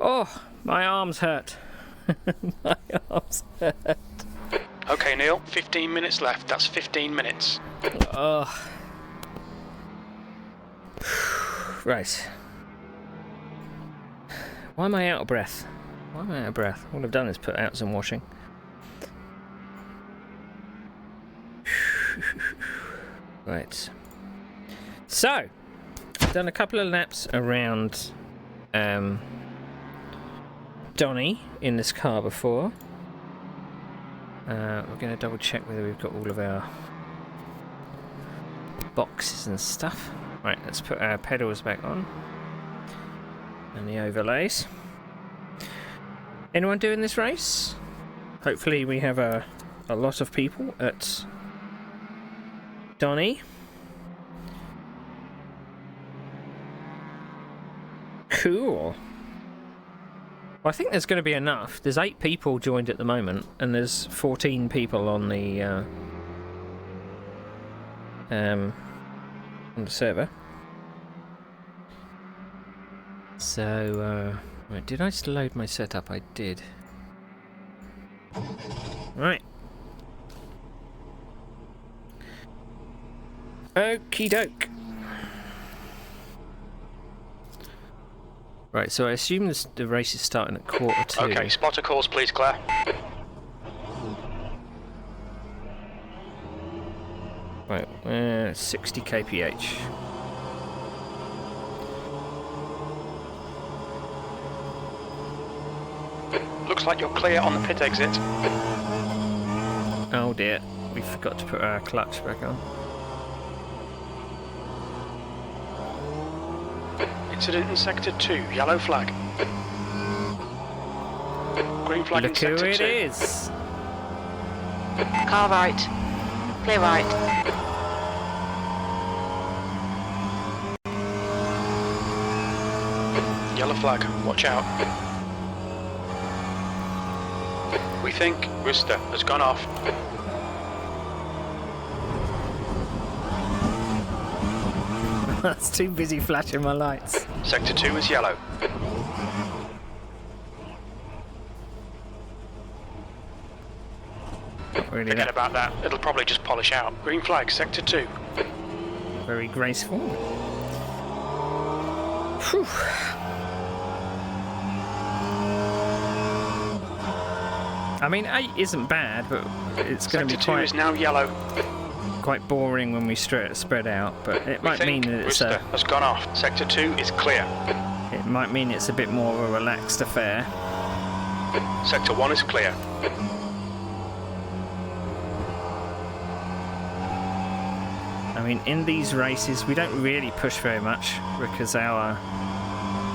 Oh, my arms hurt. My arms hurt. Okay, Neil, 15 minutes left. That's 15 minutes. Oh. Right. Why am I out of breath? Why am I out of breath? All I've done is put out some washing. Right. So, I've done a couple of laps around Donny in this car before. We're going to double check whether we've got all of our boxes and stuff. Right, let's put our pedals back on. And the overlays. Anyone doing this race? Hopefully we have a lot of people at Donny. Cool. Well, I think there's going to be enough. There's 8 people joined at the moment, and there's 14 people on the server. So, right, did I just load my setup? I did. Right. Okie doke. Right, so I assume the race is starting at 1:45. Okay, spotter calls, please, Claire. Right, 60 kph. Looks like you're clear on the pit exit. Oh dear, we forgot to put our clutch back on. Incident in Sector 2, yellow flag. Green flag in Look who Sector 2. it is! Car right. Clear right. Yellow flag, watch out. We think Rooster has gone off. That's too busy flashing my lights. Sector 2 is yellow. Not really Forget that about that, it'll probably just polish out. Green flag, Sector 2. very graceful. Whew. I mean, 8 isn't bad, but it's going to Sector be 2 is now yellow. quite boring when we spread out. But it We might mean think that it's Rooster has gone off. Sector 2 is clear. it might mean it's a bit more of a relaxed affair. Sector 1 is clear. I mean, in these races, we don't really push very much because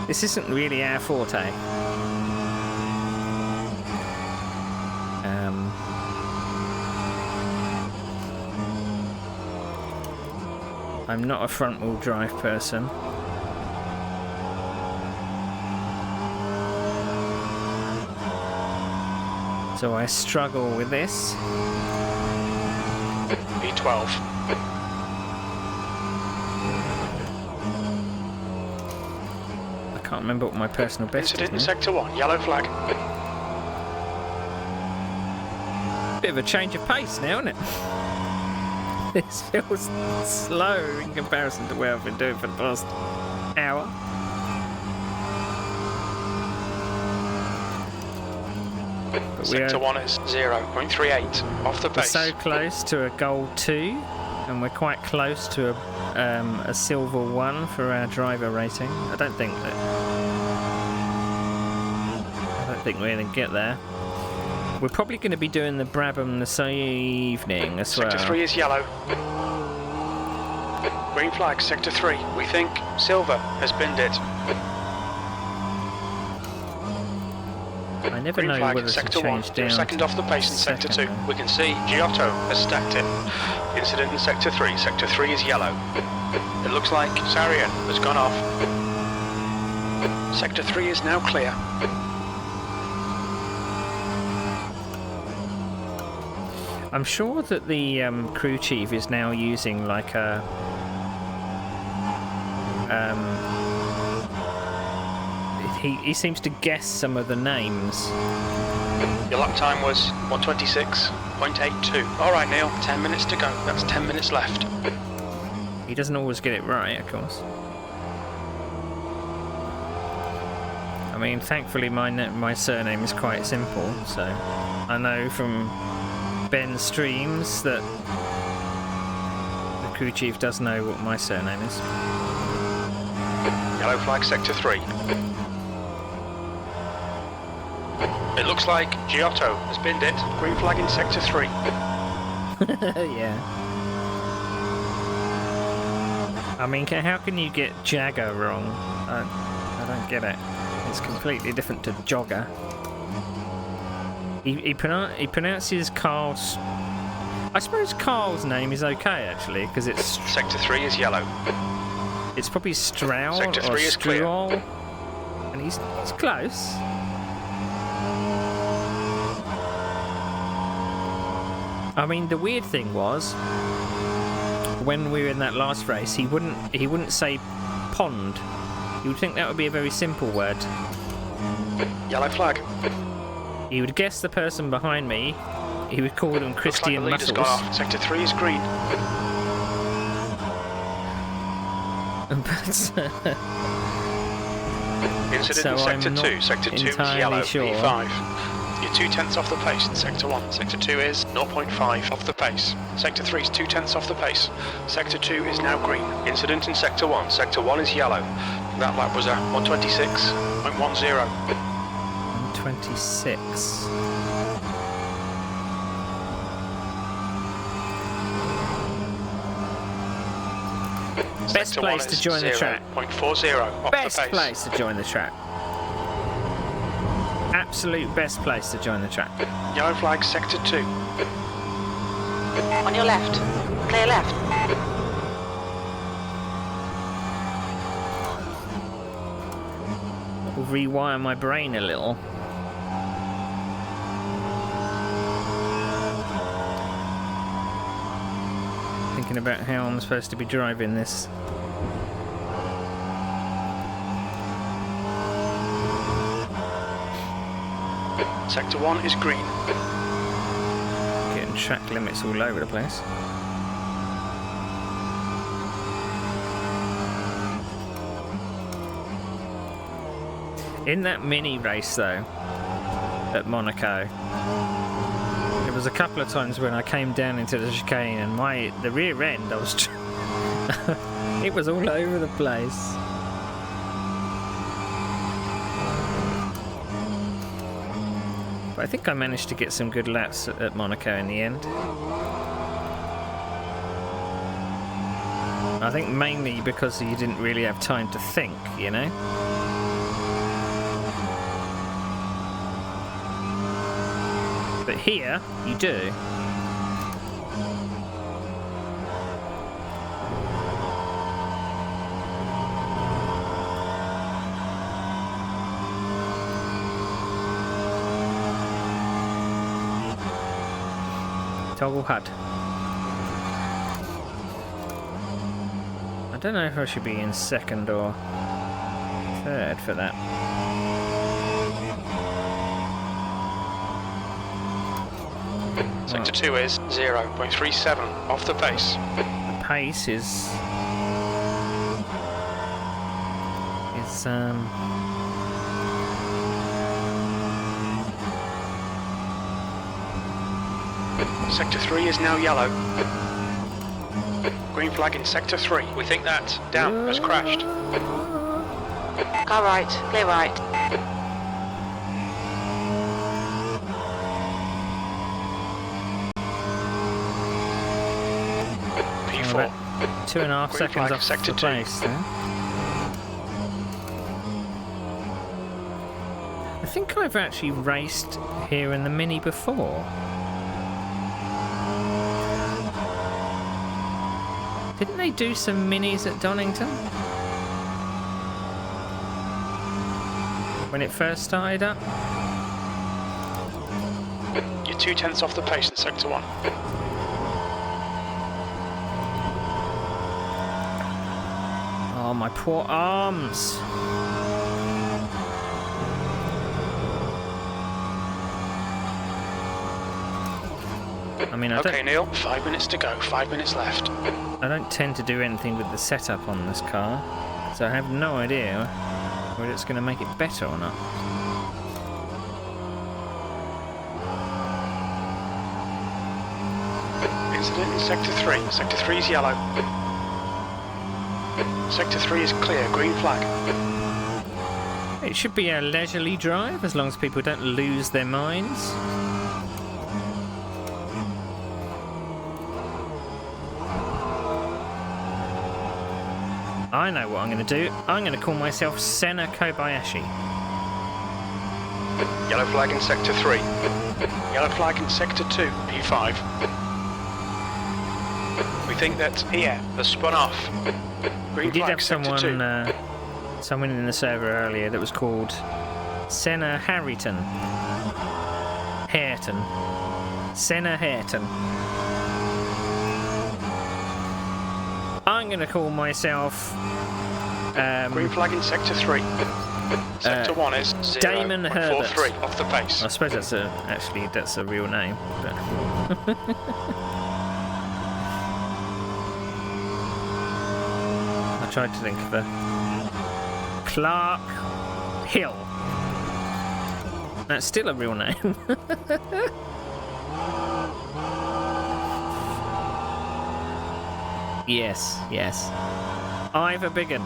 this isn't really our forte. I'm not a front-wheel drive person. So I struggle with this. B12. I can't remember what my personal best Incident in is now. Sector 1, yellow flag. Bit of a change of pace now, isn't it? This feels slow in comparison to where I've been doing for the past hour. But Sector 1 is 0.38, off the we're pace. so close to a gold 2, and we're quite close to a silver 1 for our driver rating. I don't think we're going to get there. We're probably going to be doing the Brabham this evening as well. Sector 3 is yellow. Green flag, Sector 3. We think Silver has binned it. I never Green know flag, whether to Sector 1. change You're down. second off the pace in Sector 2. second. We can see Giotto has stacked it. Incident in Sector 3. Sector 3 is yellow. It looks like Sarian has gone off. Sector 3 is now clear. I'm sure that the crew chief is now using like a he seems to guess some of the names. Your lap time was 1:26.82. All right, Neil, 10 minutes to go. That's 10 minutes left. He doesn't always get it right, of course. I mean, thankfully my surname is quite simple, so I know from Ben's streams that the crew chief does know what my surname is. Yellow flag, sector 3. It looks like Giotto has binned it. Green flag in sector 3. Yeah. I mean, how can you get Jagger wrong? I don't get it. It's completely different to jogger. He pronounces Carl's... I suppose Carl's name is okay, actually, because it's... Sector 3 is yellow. It's probably Stroud Sector 3 or is clear. Strual. And he's close. I mean, the weird thing was, when we were in that last race, he wouldn't say pond. You would think that would be a very simple word. Yellow flag. He would guess the person behind me. He would call them Christian Looks like the leader's Muscles. gone off. Sector 3 is green. Incident So in sector I'm 2. not Sector 2 is entirely yellow. sure. P5. You're 2/10 off the pace in sector 1. Sector 2 is 0.5 off the pace. Sector 3 is 2/10 off the pace. Sector 2 is now green. Incident in sector 1. Sector 1 is yellow. That lap was a 1:26.10. 26. Best Sector place 1 to is join the track. 0.40 off Best the pace. place to join the track. Absolute best place to join the track. Yellow flag, sector 2. On your left. Clear left. I'll rewire my brain a little. Thinking about how I'm supposed to be driving this. Sector 1 is green. Getting track limits all over the place. In that mini race though, at Monaco, there was a couple of times when I came down into the chicane and the rear end, I was it was all over the place. But I think I managed to get some good laps at Monaco in the end. I think mainly because you didn't really have time to think, you know? But here, you do. Toggle HUD. I don't know if I should be in second or third for that. Sector 2 is 0.37 off the pace. The pace is Sector 3 is now yellow. Green flag in sector 3. We think that dam has crashed. Car right. Clear right. P4. about 2.5 Green seconds flag, off sector the 2. pace there. I think I've actually raced here in the Mini before. Didn't they do some minis at Donington? When it first started up? You're 2/10 off the pace in sector 1. Oh, my poor arms. I mean, Okay, Neil, 5 minutes to go, 5 minutes left. I don't tend to do anything with the setup on this car, so I have no idea whether it's going to make it better or not. Incident in Sector 3. Sector 3 is yellow. Sector 3 is clear, green flag. It should be a leisurely drive, as long as people don't lose their minds. I know what I'm going to do. I'm going to call myself Senna Kobayashi. Yellow flag in Sector 3. Yellow flag in Sector 2, P5. We think that here has spun off. Green We did flag, have Sector 2. someone in the server earlier that was called Senna Harrington. Hareton. Senna Hareton. I'm going to call myself Green flag in Sector 3. Sector 1 is Damon 0.43 off the pace. I suppose that's a real name. But I tried to think of a Clark Hill. That's still a real name. Yes. Ivor Biggin.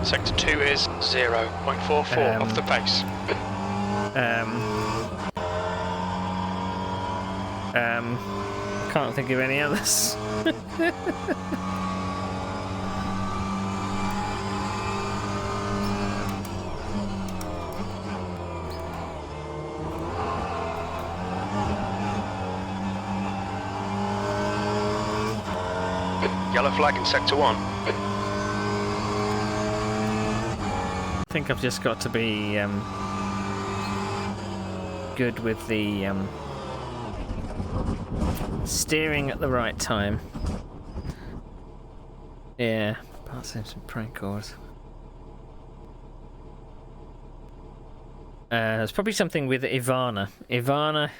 Sector 2 is 0.44 off the pace. Can't think of any others. Yellow flag in Sector 1. I think I've just got to be good with the steering at the right time. Yeah, parts of some prank calls. It's probably something with Ivana.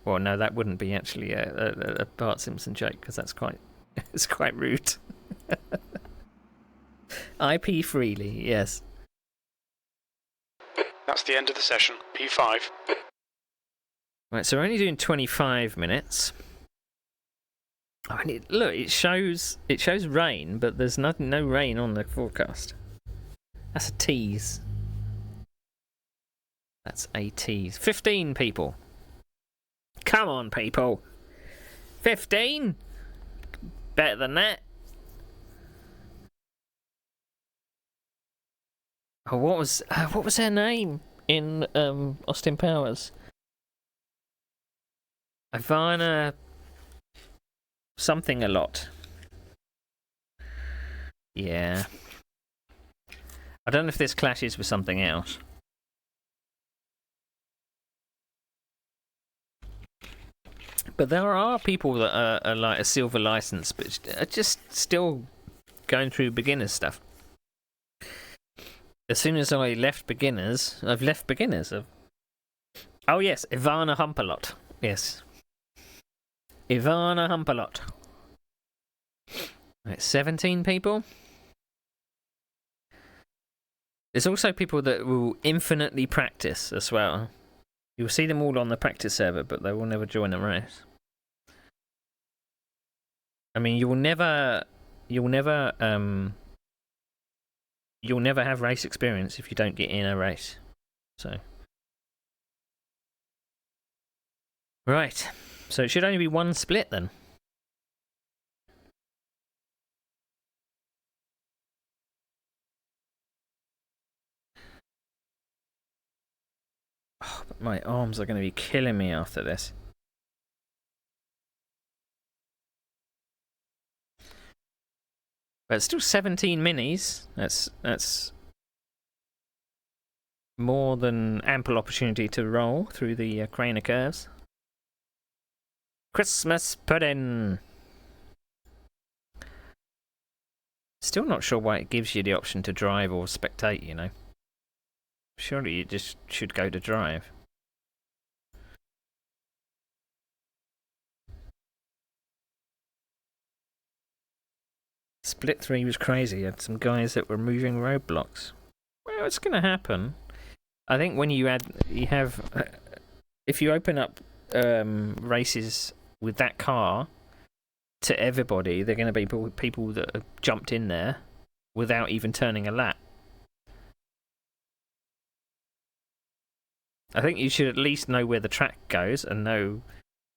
Well, no, that wouldn't be actually a Bart Simpson joke, because that's quite it's quite rude. IP freely, yes. That's the end of the session. P5. Right, so we're only doing 25 minutes. I mean, look, it shows rain, but there's no rain on the forecast. That's a tease. That's a tease. 15 people. Come on, people. 15? Better than that. Oh, what was her name in Austin Powers? Ivana something a lot. Yeah. I don't know if this clashes with something else. But there are people that are like a silver license, but are just still going through beginner stuff. As soon as I left beginners, I've left beginners. Oh yes, Ivana Humpalot. Yes. Ivana Humpalot. Right, 17 people. There's also people that will infinitely practice as well. You'll see them all on the practice server, but they will never join a race. I mean, you'll never have race experience if you don't get in a race. So, right. So it should only be one split then. Oh, but my arms are going to be killing me after this. But it's still 17 minis. That's more than ample opportunity to roll through the Craner curves. Christmas pudding. Still not sure why it gives you the option to drive or spectate, you know. Surely you just should go to drive. Split 3 was crazy. You had some guys that were moving roadblocks. Well, it's going to happen. I think when you have, if you open up races with that car to everybody, they're going to be people that have jumped in there without even turning a lap. I think you should at least know where the track goes and know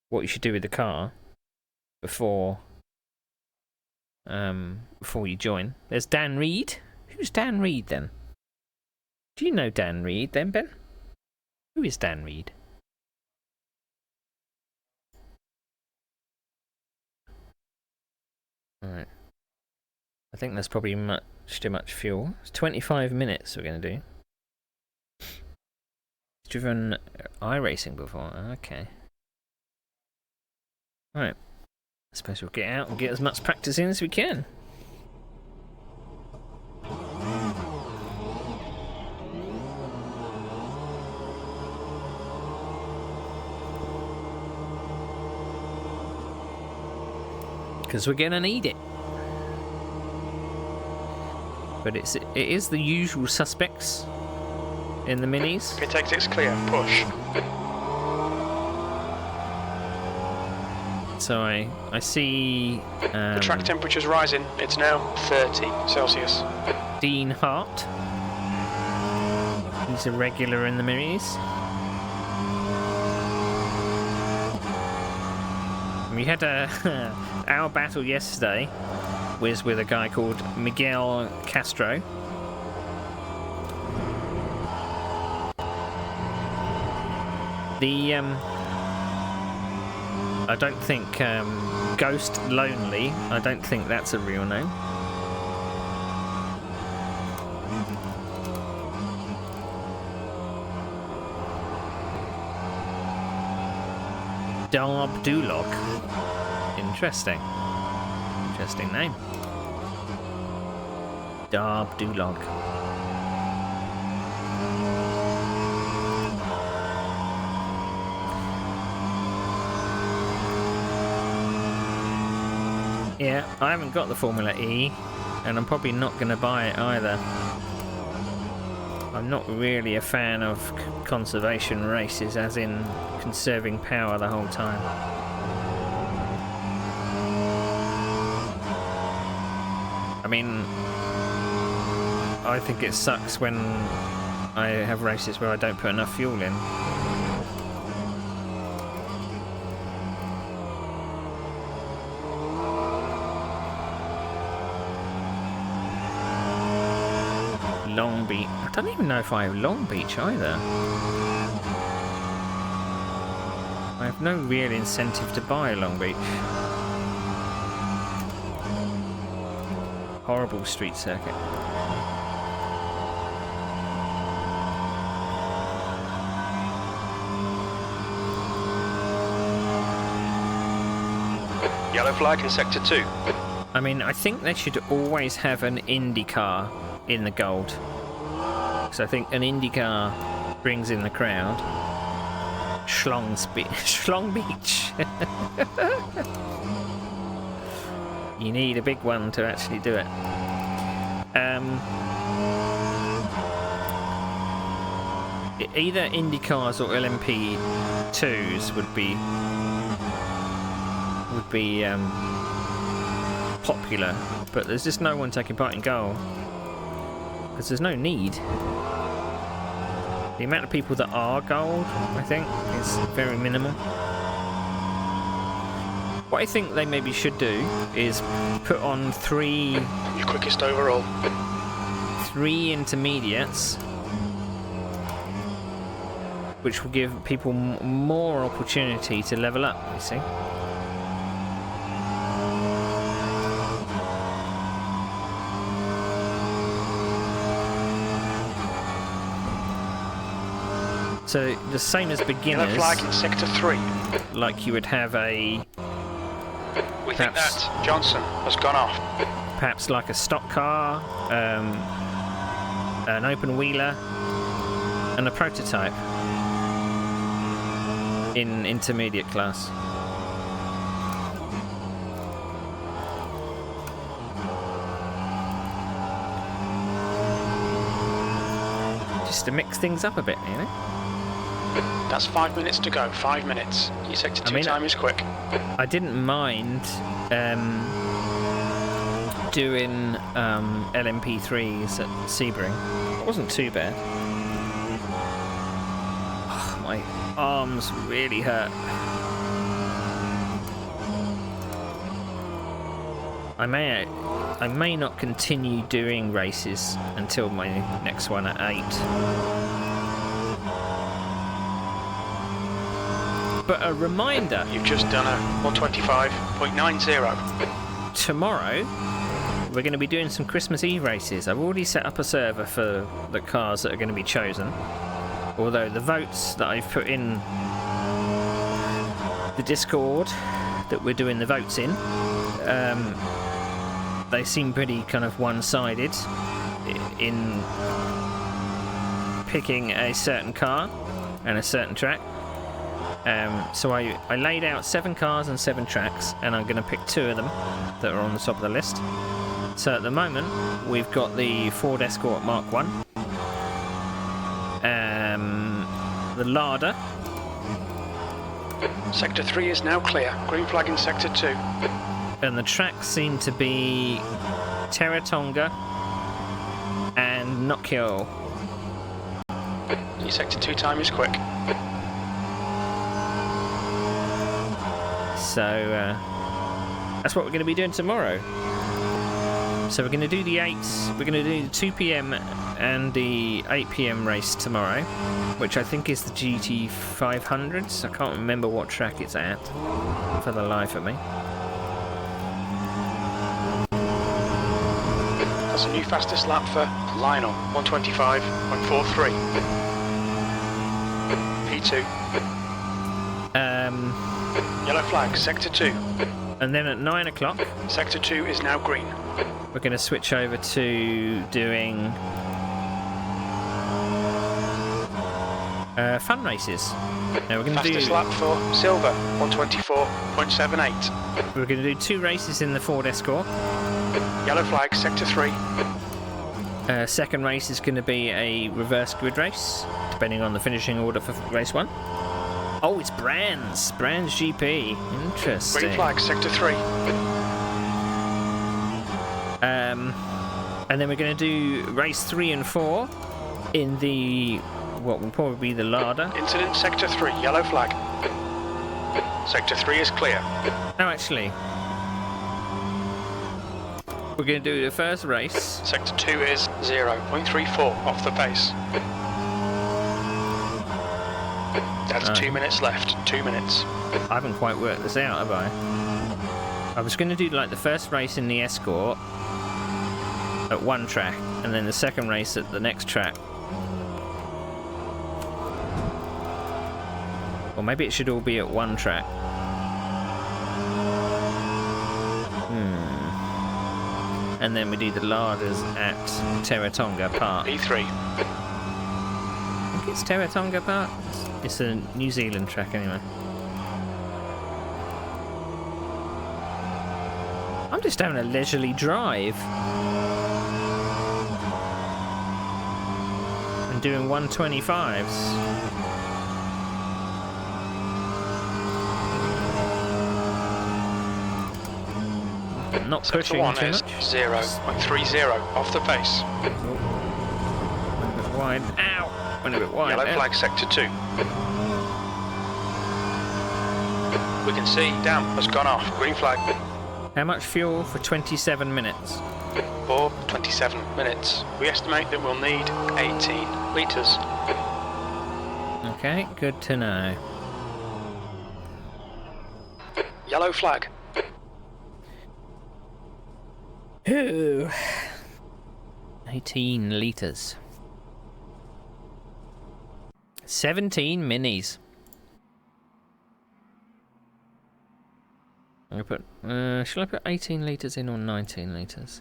what you should do with the car before you join. There's Dan Reed. Who's Dan Reed then? Do you know Dan Reed then, Ben? Who is Dan Reed? Alright. I think that's probably much too much fuel. It's 25 minutes we're going to do. Driven iRacing before. Okay. Alright. I suppose we'll get out and get as much practice in as we can. Because we're going to need it. But it is the usual suspects in the minis. Pit exit's clear. Push. So I see... the track temperature's rising. It's now 30 Celsius. Dean Hart. He's a regular in the minis. We had our battle yesterday was with a guy called Miguel Castro. I don't think Ghost Lonely, I don't think that's a real name. Darb Dulog. Interesting. Interesting name. Darb Dulog. Yeah, I haven't got the Formula E, and I'm probably not going to buy it either. I'm not really a fan of conservation races, as in conserving power the whole time. I mean, I think it sucks when I have races where I don't put enough fuel in. Long Beach. I don't even know if I have Long Beach either. I have no real incentive to buy Long Beach. Horrible street circuit. Yellow flag in sector 2. I mean, I think they should always have an Indy car in the gold. So I think an Indy car brings in the crowd. Schlong Beach. You need a big one to actually do it. Either Indy cars or LMP2s would be popular, but there's just no one taking part in goal because there's no need. The amount of people that are gold, I think, is very minimal. What I think they maybe should do is put on Your quickest overall. 3 intermediates, which will give people more opportunity to level up, you see. So the same as beginners. Yellow flag in sector 3. Like you would have a. We think that Johnson has gone off. Perhaps like a stock car, an open wheeler, and a prototype in intermediate class. Just to mix things up a bit, you know? That's 5 minutes to go. 5 minutes. Your sector 2 time is quick. I didn't mind doing LMP3s at Sebring. It wasn't too bad. Oh, my arms really hurt. I may not continue doing races until my next one at 8. But a reminder... You've just done a 125.90. Tomorrow, we're going to be doing some Christmas Eve races. I've already set up a server for the cars that are going to be chosen. Although the votes that I've put in the Discord that we're doing the votes in, they seem pretty kind of one-sided in picking a certain car and a certain track. So I laid out 7 cars and 7 tracks, and I'm going to pick 2 of them that are on the top of the list. So at the moment, we've got the Ford Escort Mark 1, the Lada. Sector 3 is now clear. Green flag in Sector 2. And the tracks seem to be Terratonga and Nokia. Your Sector 2 time is quick. So that's what we're going to be doing tomorrow. So we're going to do the 8s, we're going to do the 2 PM and the 8 PM race tomorrow, which I think is the GT 500s. I can't remember what track it's at for the life of me. That's a new fastest lap for Lionel, 125.43. P2. Yellow flag, Sector 2. And then at 9 o'clock, Sector 2 is now green. we're going to switch over to doing fun races. Now we're going to Fastest lap for Silver, 124.78. We're going to do 2 races in the Ford Escort. Yellow flag, Sector 3. Second race is going to be a reverse grid race, depending on the finishing order for race 1. Oh, it's Brands GP. Interesting. Green flag, Sector 3. And then we're going to do race 3 and 4 in the what will probably be the Lada. Incident Sector 3, yellow flag. Sector 3 is clear. No, actually, we're going to do the first race. Sector 2 is 0.34 off the pace. That's 2 minutes left. 2 minutes. I haven't quite worked this out, have I? I was going to do like the first race in the Escort at one track, and then the second race at the next track. Or maybe it should all be at one track. And then we do the Ladas at Terratonga Park. P3. I think it's Terratonga Park. It's a New Zealand track anyway. I'm just having a leisurely drive. And doing 125s. Not pushing Sector 1 too is much. 0.30 off the pace. Went a bit wide. Ow! Went a bit wide. Yellow flag, Sector 2. We can see damp has gone off. Green flag. How much fuel for 27 minutes? For 27 minutes. We estimate that we'll need 18 litres. Okay, good to know. Yellow flag. Ooh. 18 litres. 17 minis. I'm gonna put. Shall I put 18 litres in or 19 litres?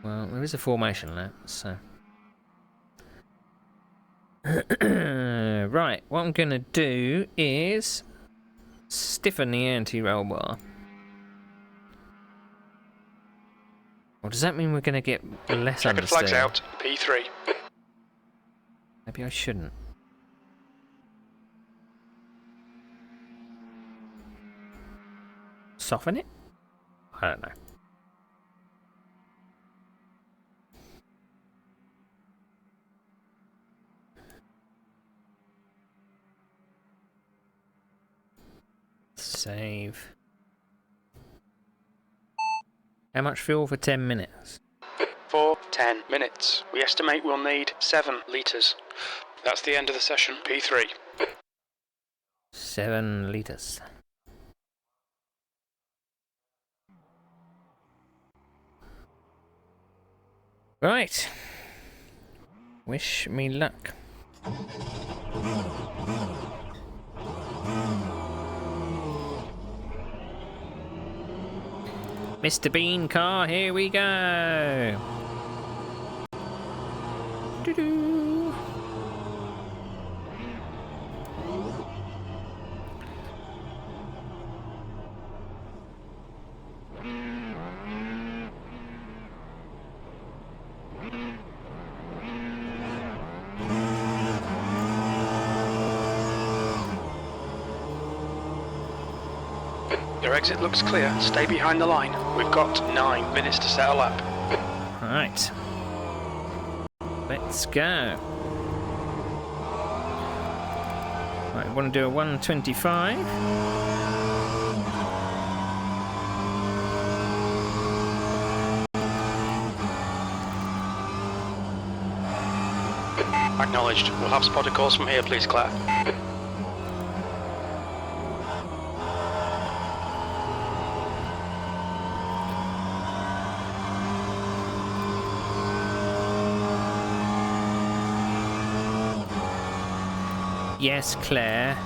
Well, there is a formation lap, so. Right, what I'm gonna do is stiffen the anti-roll bar. Or does that mean we're going to get less Checkered flags understeer? out, P3. Maybe I shouldn't. Soften it? I don't know. Save. How much fuel for 10 minutes? For 10 minutes. We estimate we'll need 7 litres. That's the end of the session, P3. 7 litres. Right. Wish me luck. Mr. Bean car, here we go. Doo-doo. Your exit looks clear. Stay behind the line. We've got 9 minutes to settle up. Right. Let's go. Right, we want to do a 125. Acknowledged. We'll have spotter calls from here, please, Claire. Yes, Claire.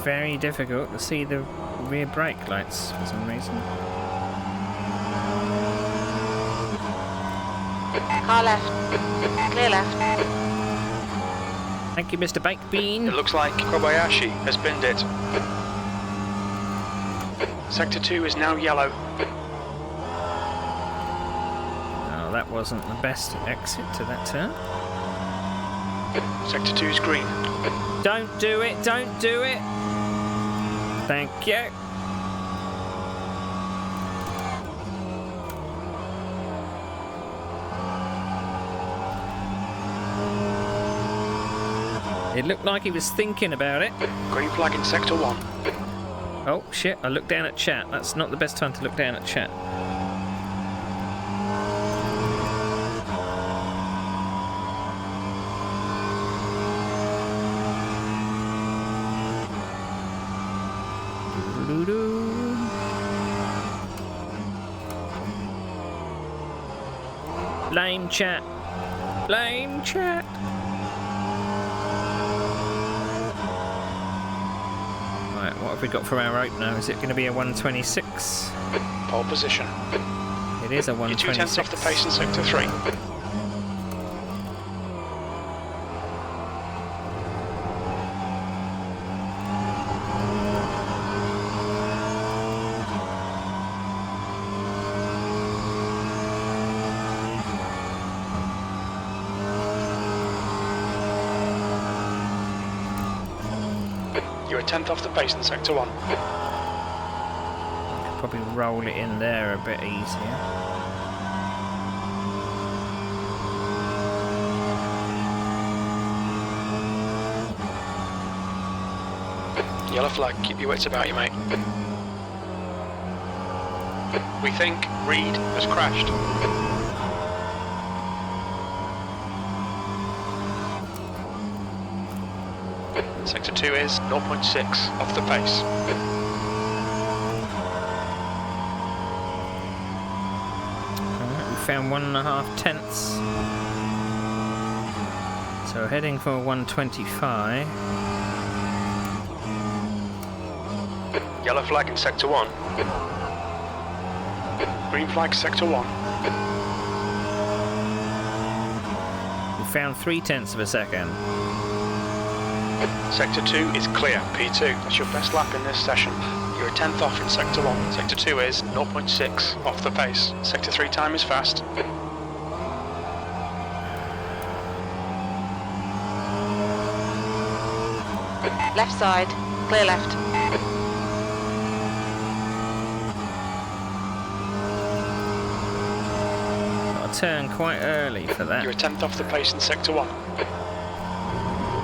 Very difficult to see the rear brake lights for some reason. Car left. Clear left. Thank you, Mr. Baked Bean. It looks like Kobayashi has binned it. Sector 2 is now yellow. Oh, that wasn't the best exit to that turn. Sector 2 is green. Don't do it, don't do it. Thank you. It looked like he was thinking about it. Green flag in Sector 1. Oh shit, I looked down at chat. That's not the best time to look down at chat. Lame chat. Lame chat. Right, what have we got for our opener? Is it going to be a 126? Pole position. It is a You're 2 126. tenths off the pace in Sector 3. You're a tenth off the pace in Sector 1. Probably roll it in there a bit easier. Yellow flag, keep your wits about you, mate. We think Reed has crashed. Sector 2 is 0.6 off the pace. Alright, we found 1.5 tenths. So heading for 125. Yellow flag in Sector 1. Green flag Sector 1. We found 0.3 of a second. Sector 2 is clear, P2. That's your best lap in this session. You're a tenth off in Sector 1. Sector 2 is 0.6 off the pace. Sector 3 time is fast. Left side. Clear left. Got to turn quite early for that. You're a tenth off the pace in Sector 1.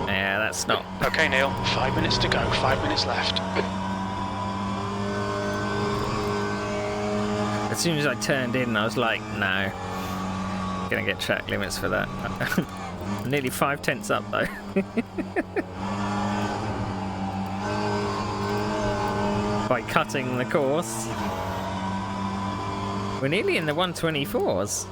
Yeah, that's not. Okay, Neil, 5 minutes to go, 5 minutes left. As soon as I turned in, I was like, no. Gonna get track limits for that. Nearly 5 tenths up though. By cutting the course. We're nearly in the 124s.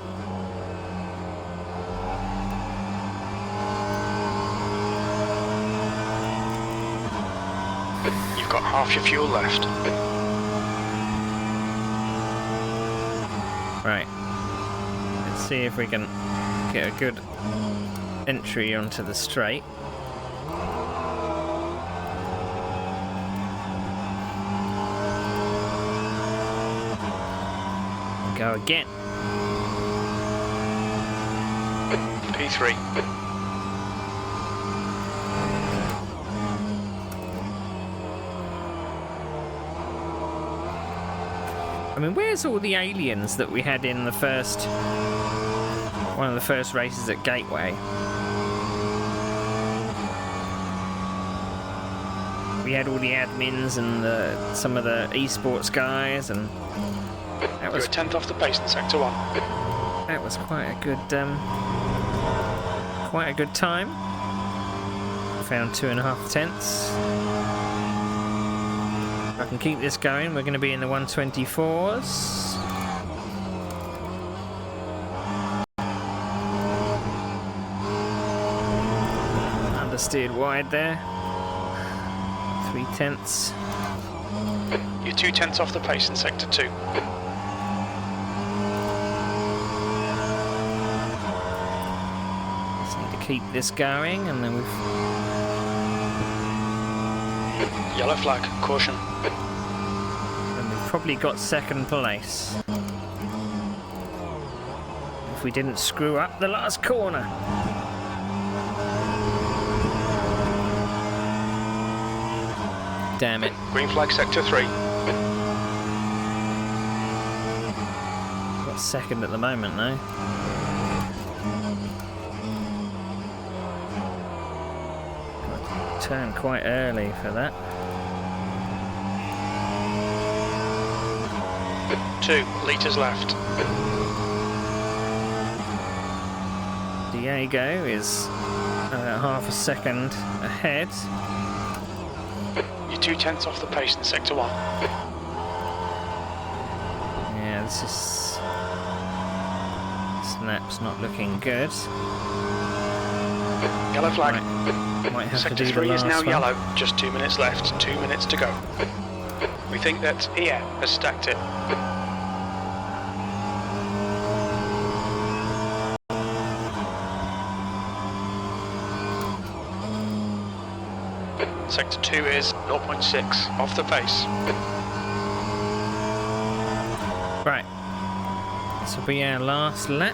You've got half your fuel left. Right. Let's see if we can get a good entry onto the straight. Go again. P3. I mean, where's all the aliens that we had in the first... one of the first races at Gateway? We had all the admins and some of the esports guys, and that was You're a tenth off the pace in Sector 1. that was quite a good time. Found 2.5 tenths. If I can keep this going, we're going to be in the 124s. Understeered wide there. 3 tenths. You're 2 tenths off the pace in Sector 2. Just need to keep this going, and then we've... Yellow flag, caution. and we've probably got second place. If we didn't screw up the last corner. Damn it. Green flag Sector 3. Got second at the moment though. Got to turn quite early for that. 2 litres left. Diego is half a second ahead. You're 2 tenths off the pace in Sector 1. Yeah, this snap's not looking good. Yellow flag. Might have Sector to do 3 the is now last one. yellow. Just 2 minutes left. 2 minutes to go. We think that EF has stacked it. Sector 2 is 0.6 off the pace. Right. This will be our last lap.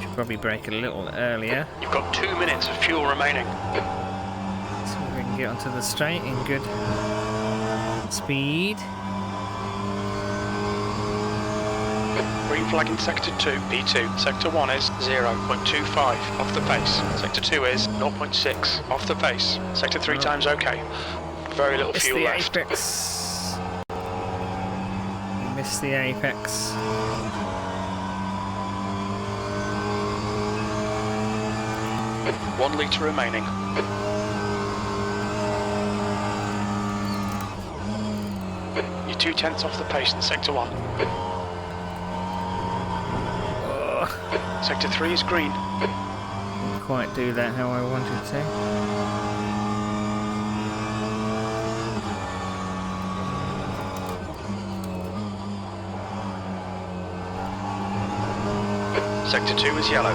Should probably brake a little earlier, You've got 2 minutes of fuel remaining. so we can get onto the straight in good speed. Green flag in sector 2, P2. Sector 1 is 0.25 off the pace. Sector 2 is 0.6 off the pace. Sector 3 times okay. Very little fuel left. Apex. You missed the apex. One litre remaining. You're 2/10 off the pace in sector 1. Sector 3 is green. Didn't quite do that how I wanted to. Sector 2 is yellow.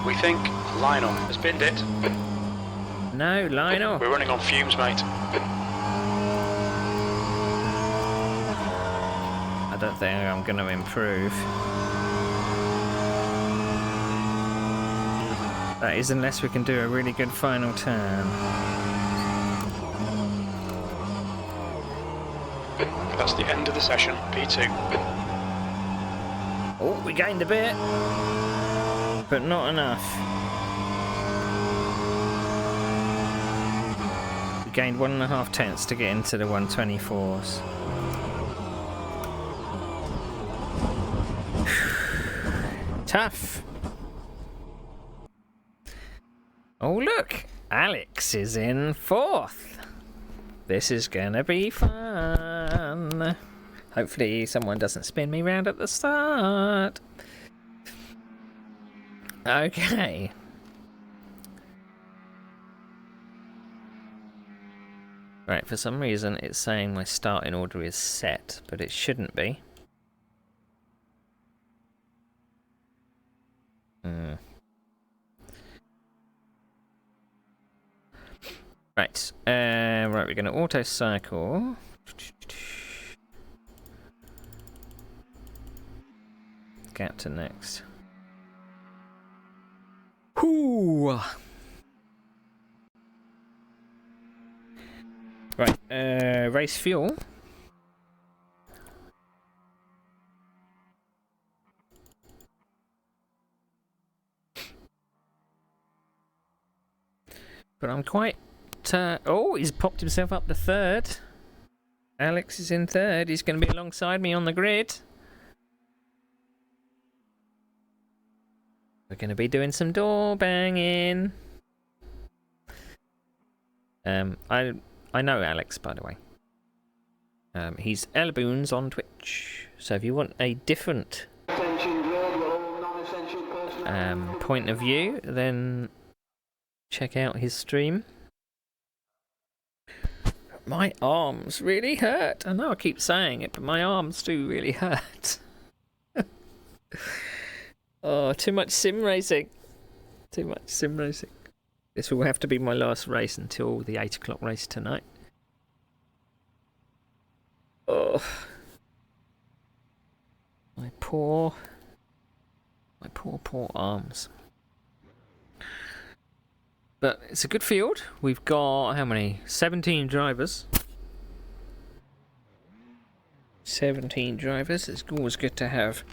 We think Lionel has binned it. No, Lionel. We're running on fumes, mate. I don't think I'm going to improve. That is unless we can do a really good final turn. That's the end of the session, P2. Oh, we gained a bit, but not enough. We gained 1.5 tenths to get into the 124s. Tough. Oh look, Alex is in 4th. This is gonna be fun. Hopefully someone doesn't spin me round at the start. Okay. Right, for some reason it's saying my starting order is set, but it shouldn't be. Right, right, we're going to auto cycle. Get to next. Whoo! Right, race fuel. But I'm quite... oh, he's popped himself up to 3rd. Alex is in 3rd. He's going to be alongside me on the grid. We're going to be doing some door banging. I know Alex, by the way. He's Elaboons on Twitch. So if you want a different point of view, then check out his stream. My arms really hurt. I know I keep saying it, but my arms do really hurt. Oh, too much sim racing. Too much sim racing. This will have to be my last race until the 8 o'clock race tonight. Oh. My poor arms. But it's a good field. We've got, how many? 17 drivers. 17 drivers. It's always good to have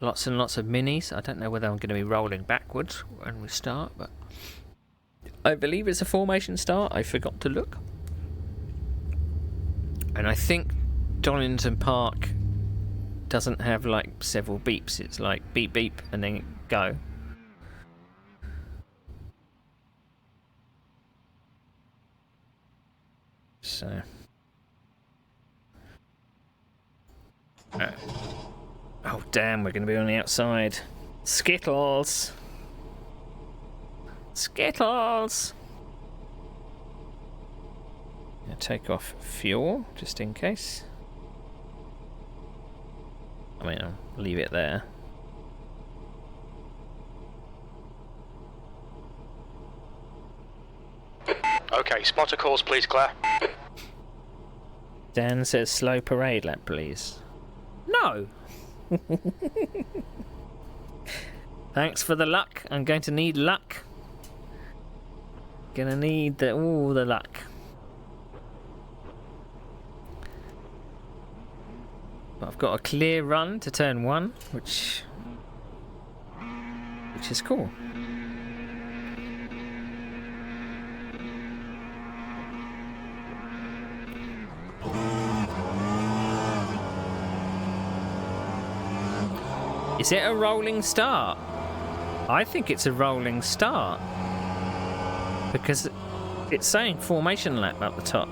lots and lots of minis. I don't know whether I'm going to be rolling backwards when we start, but I believe it's a formation start. I forgot to look. And I think Donington Park doesn't have like several beeps. It's like beep beep and then go. So oh damn, we're going to be on the outside. Skittles. Skittles. I'll take off fuel just in case. I mean, I'll leave it there. Okay, spotter calls please, Claire. Dan says slow parade lap, please. No! Thanks for the luck. I'm going to need luck. Gonna need all the luck. I've got a clear run to turn 1, which is cool. Is it a rolling start? I think it's a rolling start because it's saying formation lap up the top.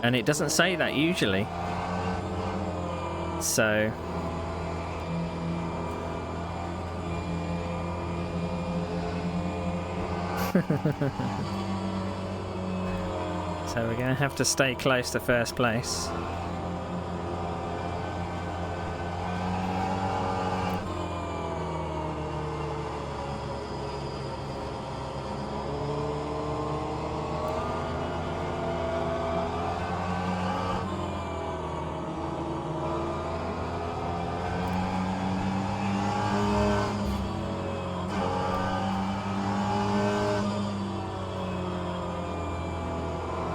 And it doesn't say that usually. So so we're going to have to stay close to first place.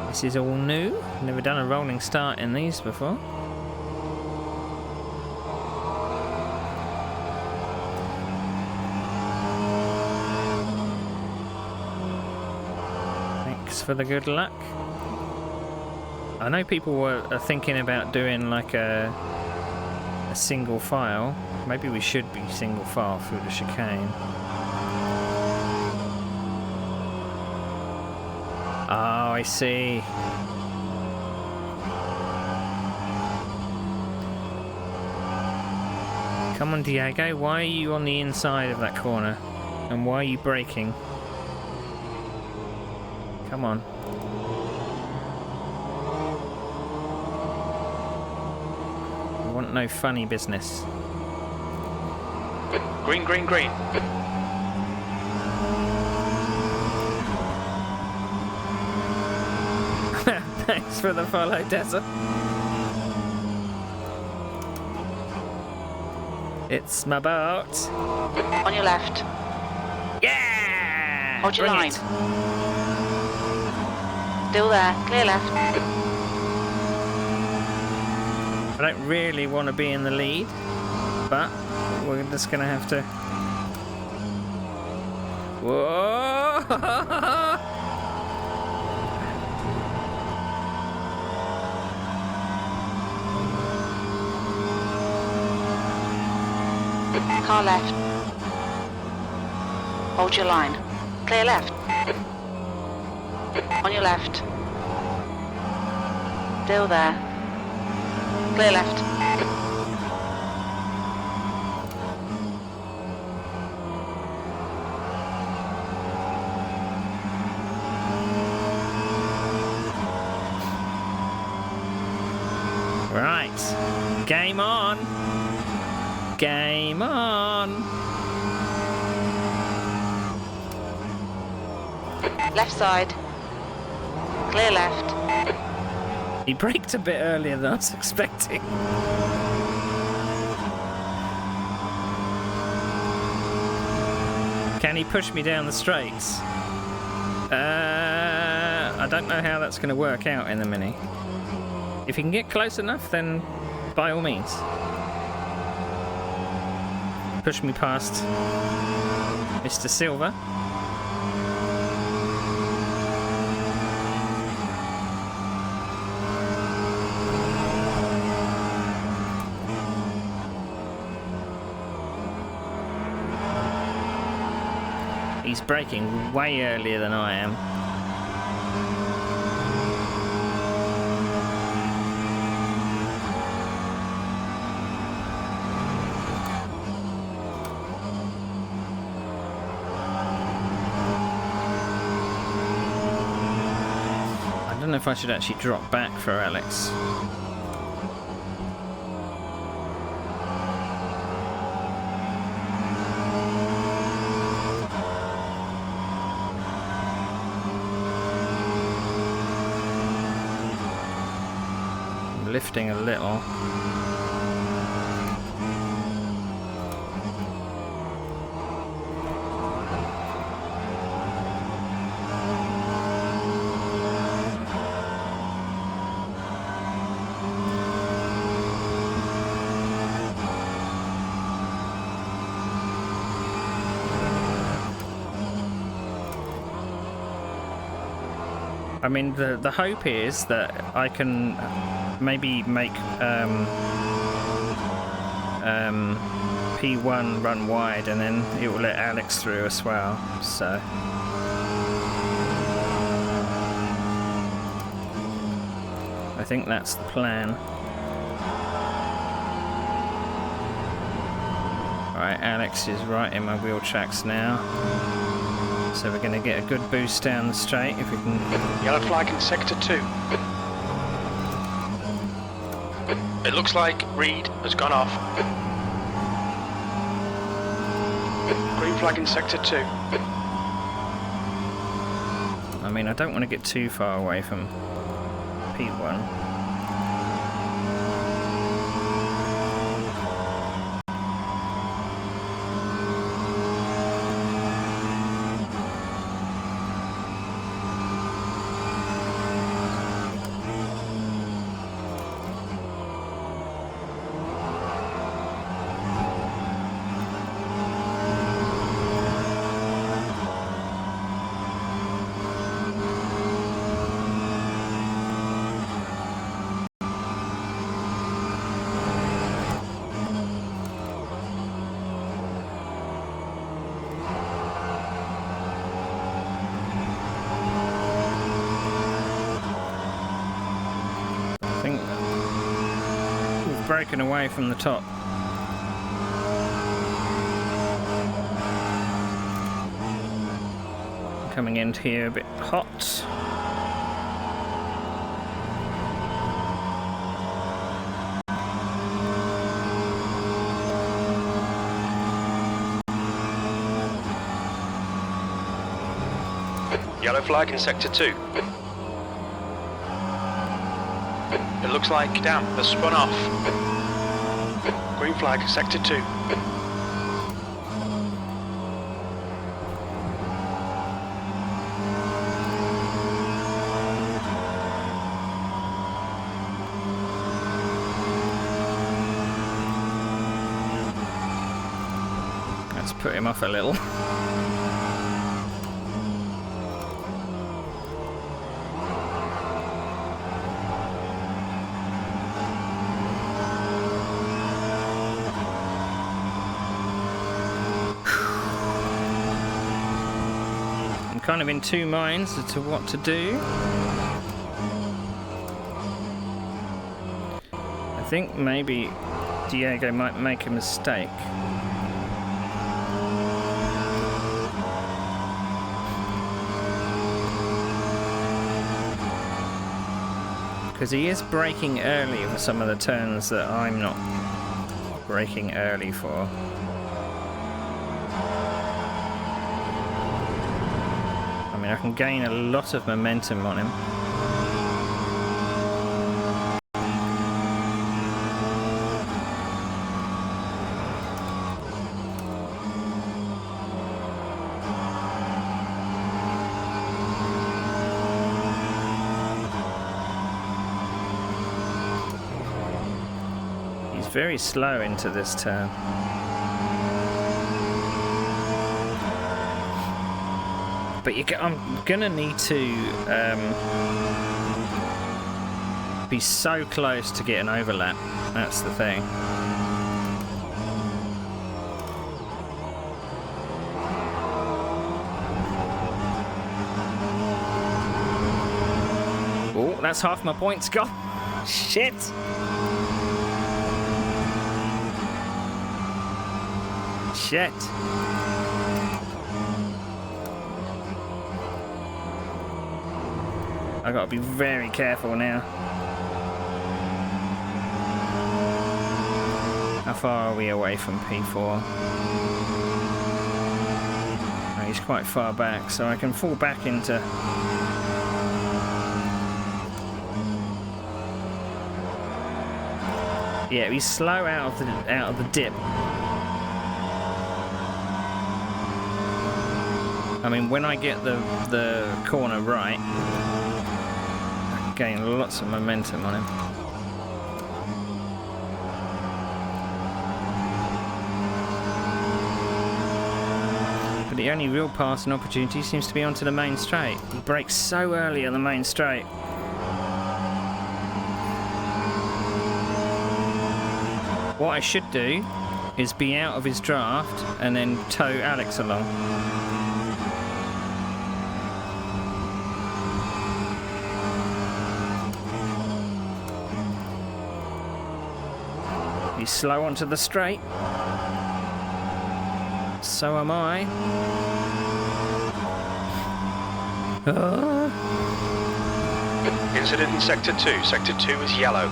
This is all new. Never done a rolling start in these before. Thanks for the good luck. I know people are thinking about doing like a single file. Maybe we should be single file through the chicane. Oh, I see. Come on, Diego. Why are you on the inside of that corner? And why are you braking? Come on. I want no funny business. Green, green, green. Thanks for the follow, Desert. It's my boat. On your left. Yeah! Hold your Bring line. it. Still there. Clear left. I don't really want to be in the lead, but we're just going to have to... Whoa! Car left. Hold your line. Clear left. On your left. Still there. Clear left. Right. Game on. Game on. Left side. Clear left. He braked a bit earlier than I was expecting. Can he push me down the straights? I don't know how that's going to work out in the Mini. If he can get close enough, then by all means. Push me past Mr. Silver. He's braking way earlier than I am. I don't know if I should actually drop back for Alex. I'm lifting a little. I mean, the hope is that I can maybe make P1 run wide, and then it will let Alex through as well. So. I think that's the plan. Alright, Alex is right in my wheel tracks now. So we're going to get a good boost down the straight if we can. Yellow flag in sector 2. It looks like Reed has gone off. Green flag in sector 2. I mean, I don't want to get too far away from P1. Broken away from the top. Coming into here a bit hot. Yellow flag in sector 2. It looks like damn, they're spun off. Green flag, sector 2. Let's put him off a little. Kind of in two minds as to what to do. I think maybe Diego might make a mistake. Because he is braking early for some of the turns that I'm not braking early for. I can gain a lot of momentum on him. He's very slow into this turn. But I'm gonna need to be so close to get an overlap. That's the thing. Oh, that's half my points gone. Shit. Shit. I gotta be very careful now. How far are we away from P4? Oh, he's quite far back, so I can fall back into. Yeah, he's slow out of the dip. I mean, when I get the corner right, gain lots of momentum on him. But the only real passing opportunity seems to be onto the main straight. He brakes so early on the main straight. What I should do is be out of his draft and then tow Alex along. He's slow onto the straight. So am I. Incident in Sector 2. Sector 2 is yellow.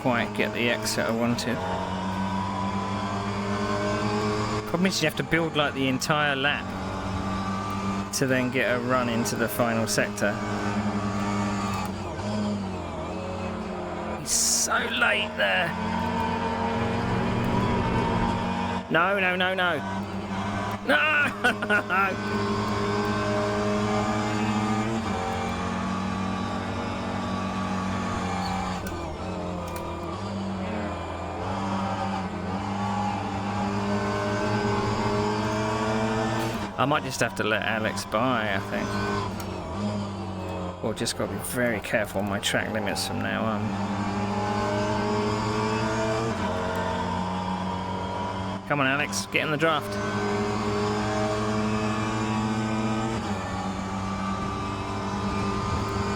Quite get the exit I wanted. Problem is you have to build like the entire lap to then get a run into the final sector. He's so late there. No, no, no, no. No! I might just have to let Alex by, I think. Or just got to be very careful on my track limits from now on. Come on, Alex, get in the draft.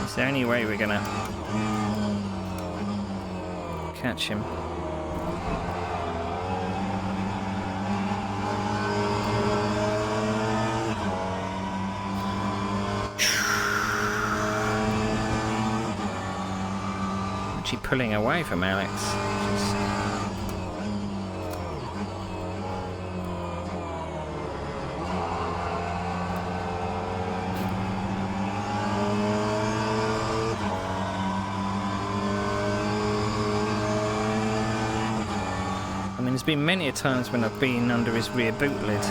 It's the only way we're gonna catch him. Actually pulling away from Alex. I mean, there's been many a times when I've been under his rear boot lid.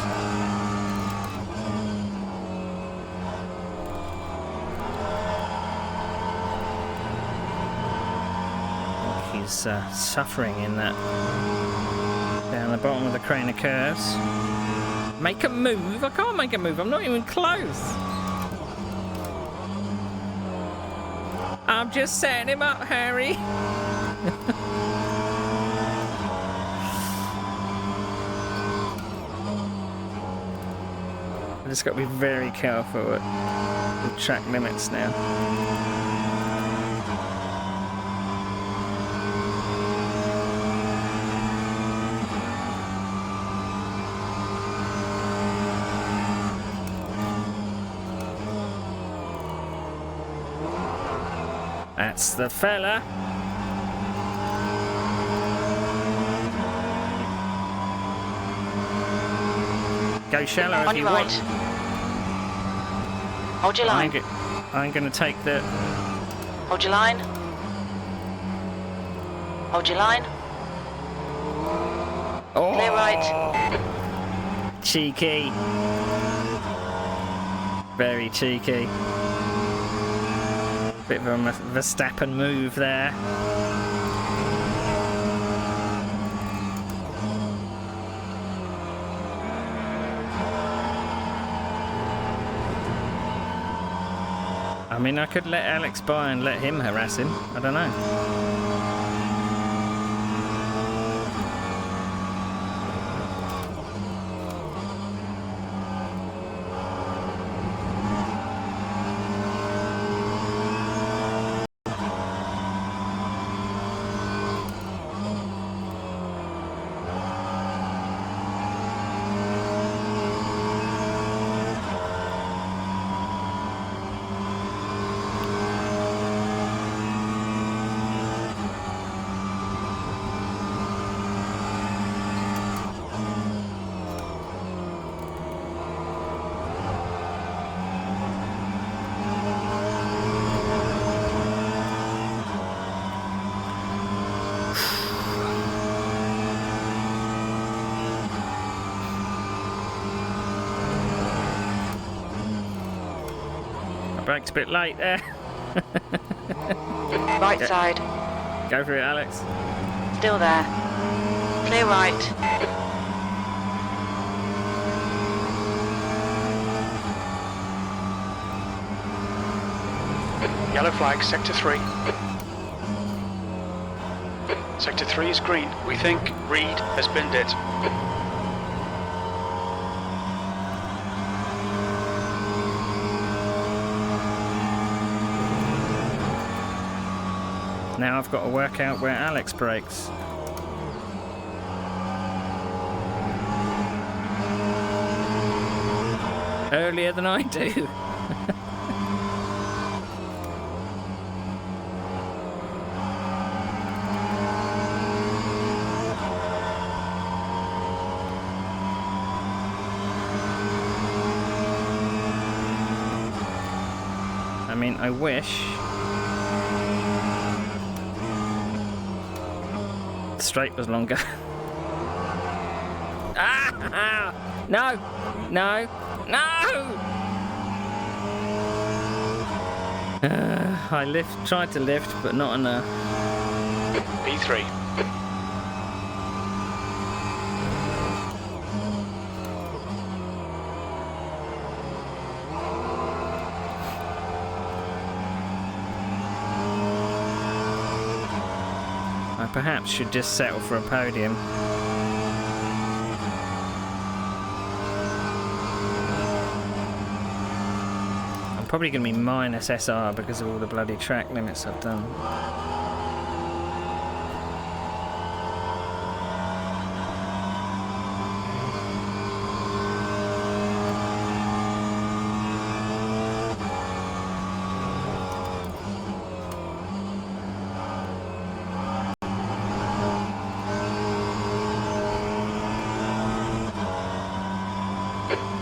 Suffering in that down the bottom of the crane of curves. Make a move? I can't make a move, I'm not even close. I'm just setting him up, Harry. I've just got to be very careful with track limits now. That's the fella. Go shallow if you want. Hold your line. I'm going to take the... Hold your line. Hold your line. Oh, Clear right. Cheeky. Very cheeky. Bit of a Verstappen move there. I mean, I could let Alex by and let him harass him. I don't know. Braked a bit late there. Right Yeah. side. Go for it, Alex. Still there. Clear right. Yellow flag, sector 3. Sector 3 is green. We think Reed has binned it. Now I've got to work out where Alex brakes. Earlier than I do. I mean, I wish the straight was longer. Ah! No! No! No! I tried to lift, but not enough. P3. I perhaps should just settle for a podium. I'm probably going to be minus SR because of all the bloody track limits I've done.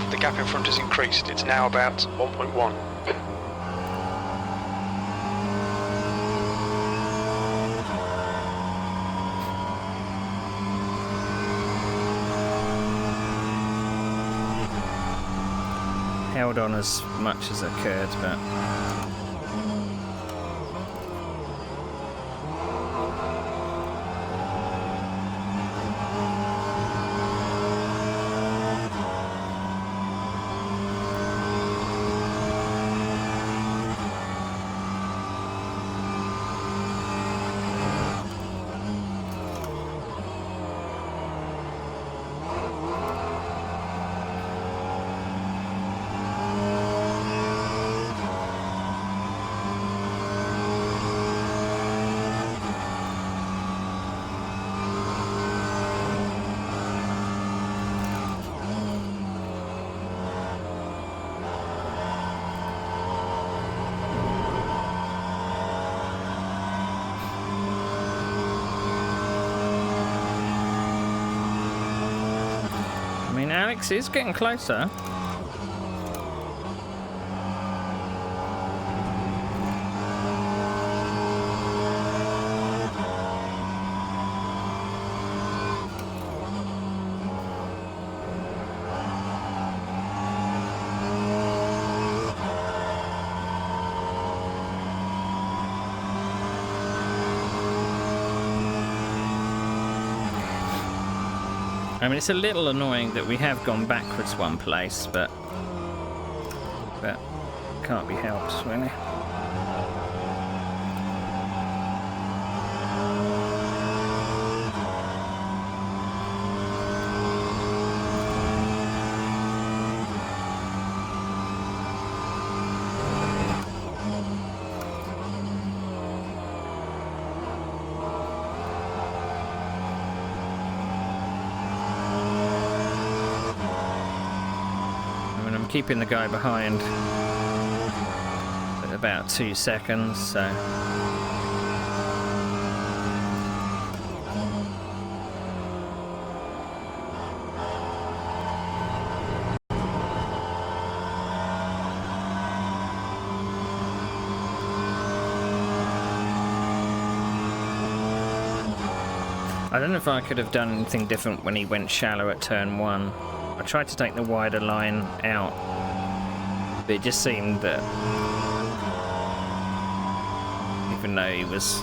The gap in front has increased. It's now about 1.1. Held on as much as I could, but I mean, Alex is getting closer. I mean, it's a little annoying that we have gone backwards one place, but can't be helped, really. Keeping the guy behind at about 2 seconds, so I don't know if I could have done anything different when he went shallow at turn 1. I tried to take the wider line out, but it just seemed that even though he was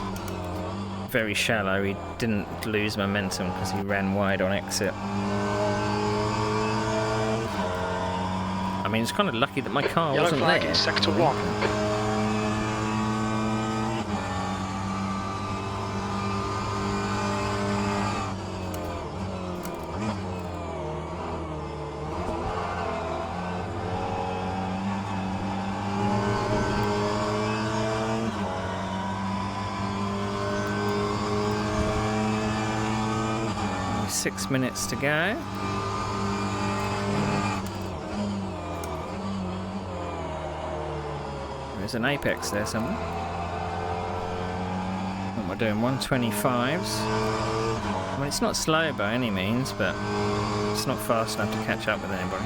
very shallow, he didn't lose momentum because he ran wide on exit. I mean, it's kind of lucky that my car Yellow wasn't flag there. in sector 1. Only 6 minutes to go. There's an apex there somewhere. What am I doing? 125s. I mean, it's not slow by any means, but it's not fast enough to catch up with anybody.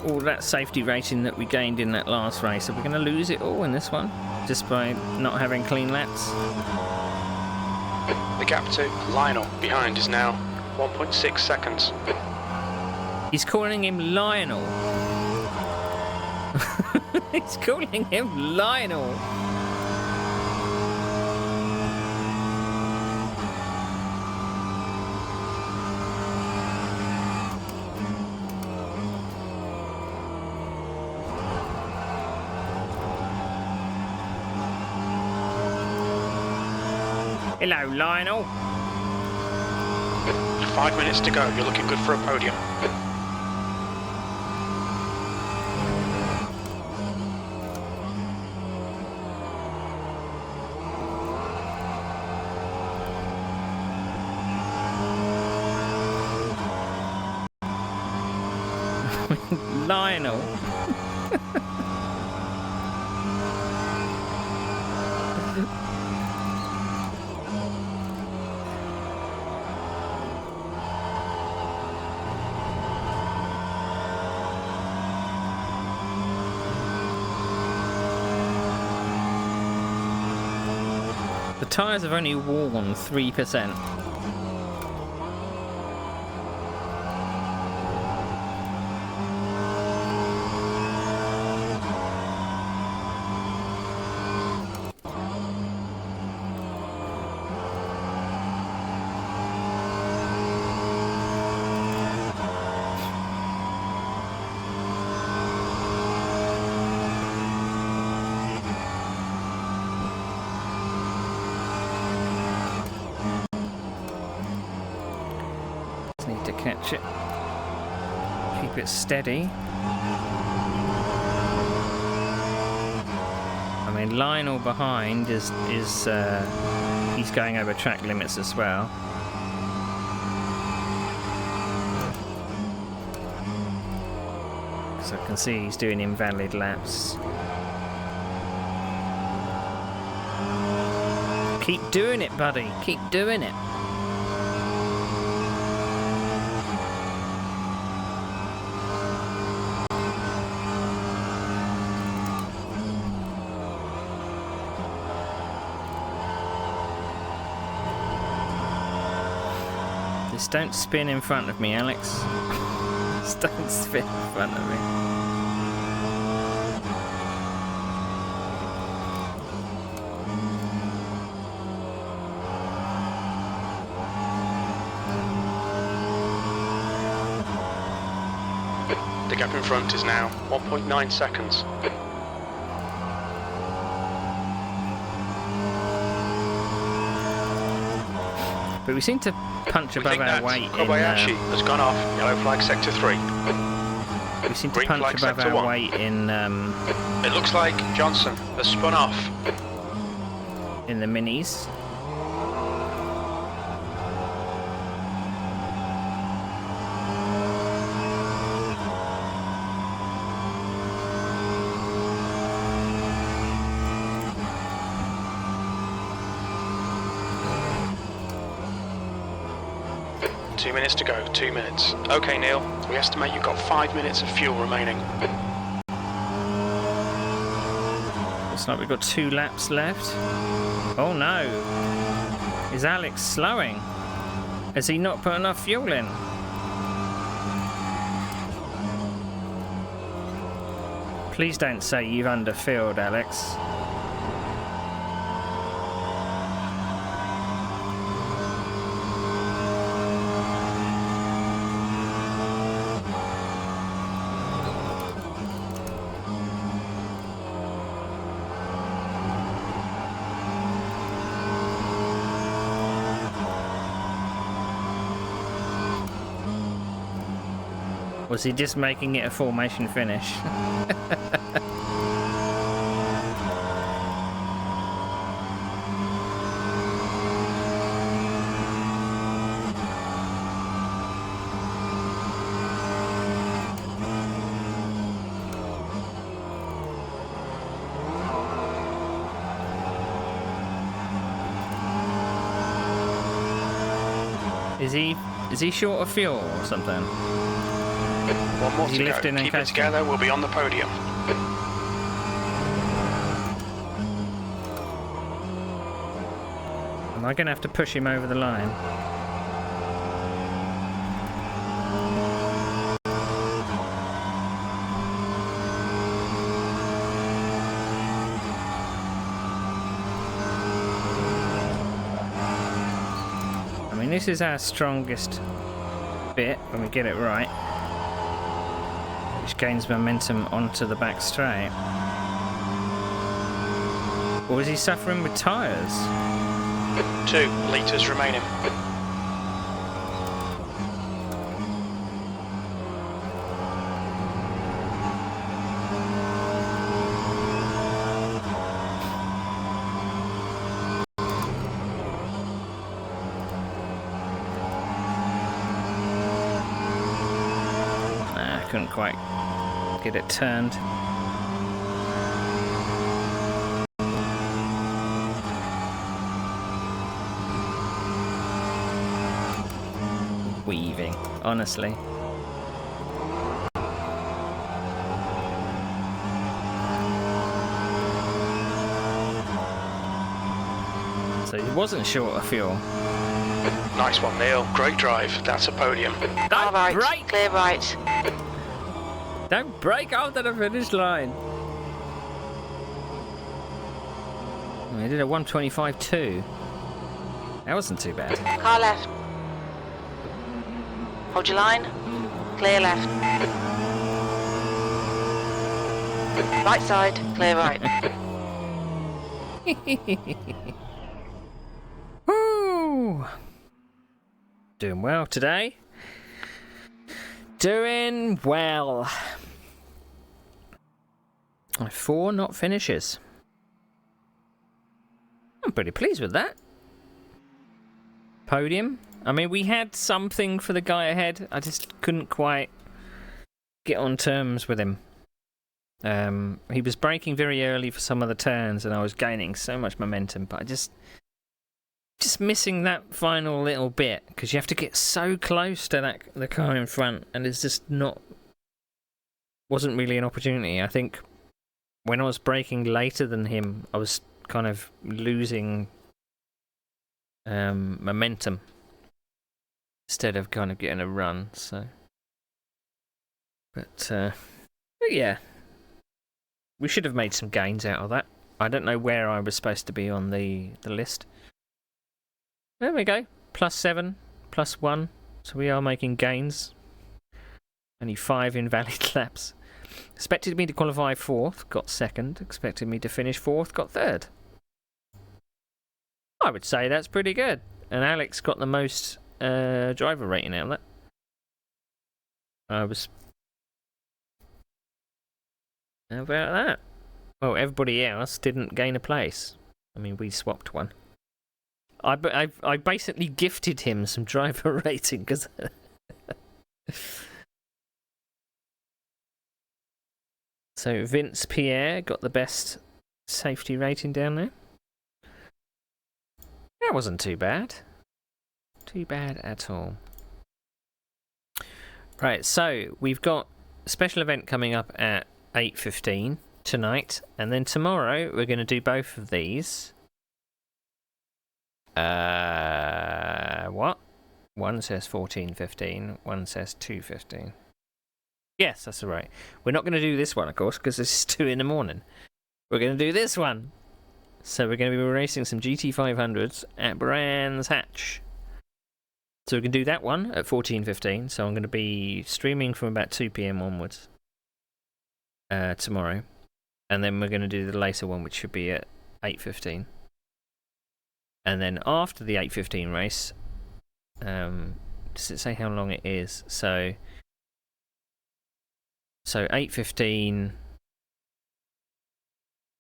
All that safety rating that we gained in that last race, are we going to lose it all in this one just by not having clean laps? The gap to Lionel behind is now 1.6 seconds. He's calling him Lionel. He's calling him Lionel. Hello, Lionel. 5 minutes to go. You're looking good for a podium. Lionel. The tyres have only worn 3%. Need to catch it. Keep it steady. I mean, Lionel behind is he's going over track limits as well. So I can see he's doing invalid laps. Keep doing it, buddy. Keep doing it. Just don't spin in front of me, Alex. Just don't spin in front of me. The gap in front is now 1.9 seconds. But we seem to punch above our weight in... Kobayashi has gone off. Yellow flag sector 3. We seem to Green punch flag above sector our 1. weight in It looks like Johnson has spun off. the minis. 2 minutes to go, 2 minutes. Okay, Neil, we estimate you've got 5 minutes of fuel remaining. Looks like we've got 2 laps left. Oh no! Is Alex slowing? Has he not put enough fuel in? Please don't say you've underfilled, Alex. Was he just making it a formation finish? Is he short of fuel or something? One more Is he to lifting go. and Keep it coasting? together, we'll be on the podium. Am I going to have to push him over the line? I mean, this is our strongest bit when we get it right, which gains momentum onto the back straight. Or is he suffering with tyres? 2 litres remaining. Couldn't quite get it turned. Weaving, honestly. So he wasn't short of fuel. Nice one, Neil. Great drive. That's a podium. All right, Break! clear right. Don't break after the finish line. I did a 125.2. That wasn't too bad. Car left. Hold your line. Clear left. Right side, clear right. Woo! Doing well today. Doing well. 4 not finishes. I'm pretty pleased with that. Podium. I mean, we had something for the guy ahead. I just couldn't quite get on terms with him. He was braking very early for some of the turns, and I was gaining so much momentum, but I just missing that final little bit, because you have to get so close to the car in front, and it's just wasn't really an opportunity. I think when I was braking later than him, I was kind of losing momentum instead of kind of getting a run. So, but yeah, we should have made some gains out of that. I don't know where I was supposed to be on the list. There we go. +7, +1. So we are making gains. Only 5 invalid laps. Expected me to qualify 4th, got 2nd. Expected me to finish 4th, got 3rd. I would say that's pretty good. And Alex got the most driver rating out of that. How about that? Well, everybody else didn't gain a place. I mean, we swapped one. I basically gifted him some driver rating because. So Vince Pierre got the best safety rating down there. That wasn't too bad. Too bad at all. Right, so we've got a special event coming up at 8:15 tonight, and then tomorrow we're going to do both of these. What? One says 14:15, one says 2:15. Yes, that's right. We're not going to do this one, of course, because it's 2 in the morning. We're going to do this one. So we're going to be racing some GT500s at Brands Hatch. So we can do that one at 14:15. So I'm going to be streaming from about 2 p.m. onwards tomorrow. And then we're going to do the later one, which should be at 8:15. And then after the 8:15 race, does it say how long it is? So 8:15.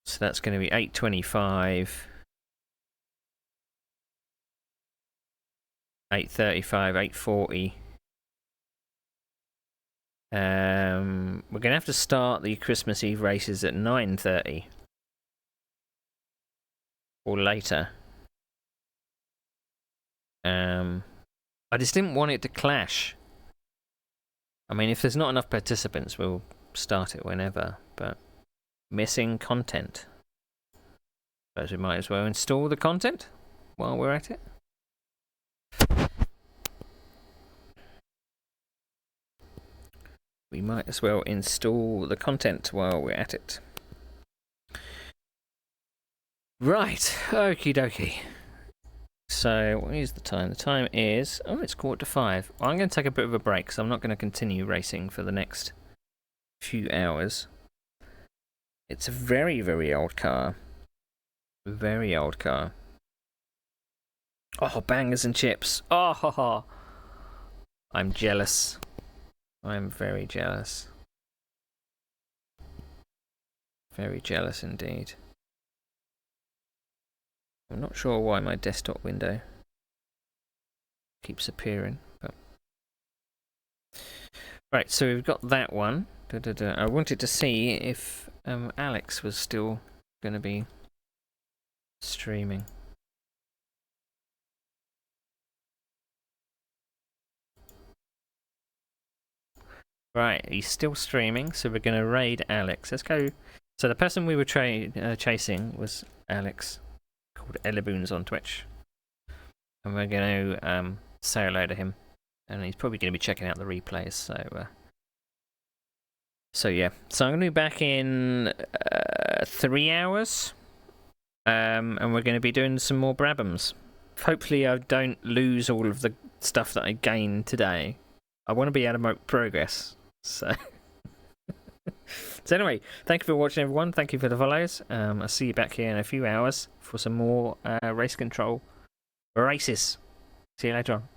So that's going to be 8:25, 8:35, 8:40. We're going to have to start the Christmas Eve races at 9:30 or later. I just didn't want it to clash. I mean, if there's not enough participants, we'll start it whenever, but missing content. Suppose we might as well install the content while we're at it. We might as well install the content while we're at it. Right, okie dokie. So, what is the time? The time is... Oh, it's 4:45. I'm going to take a bit of a break, because I'm not going to continue racing for the next few hours. It's a very, very old car. Very old car. Oh, bangers and chips. Oh, ha, ha. I'm jealous. I'm very jealous. Very jealous indeed. I'm not sure why my desktop window keeps appearing. But... Right, so we've got that one. I wanted to see if Alex was still going to be streaming. Right, he's still streaming, so we're going to raid Alex. Let's go. So the person we were chasing was Alex, called Eliboons on Twitch. And we're going to say hello to him. And he's probably going to be checking out the replays, so yeah. So I'm going to be back in 3 hours. And we're going to be doing some more Brabhams. Hopefully I don't lose all of the stuff that I gained today. I want to be able to make progress. So anyway, thank you for watching, everyone. Thank you for the follows. I'll see you back here in a few hours for some more race control races. See you later on.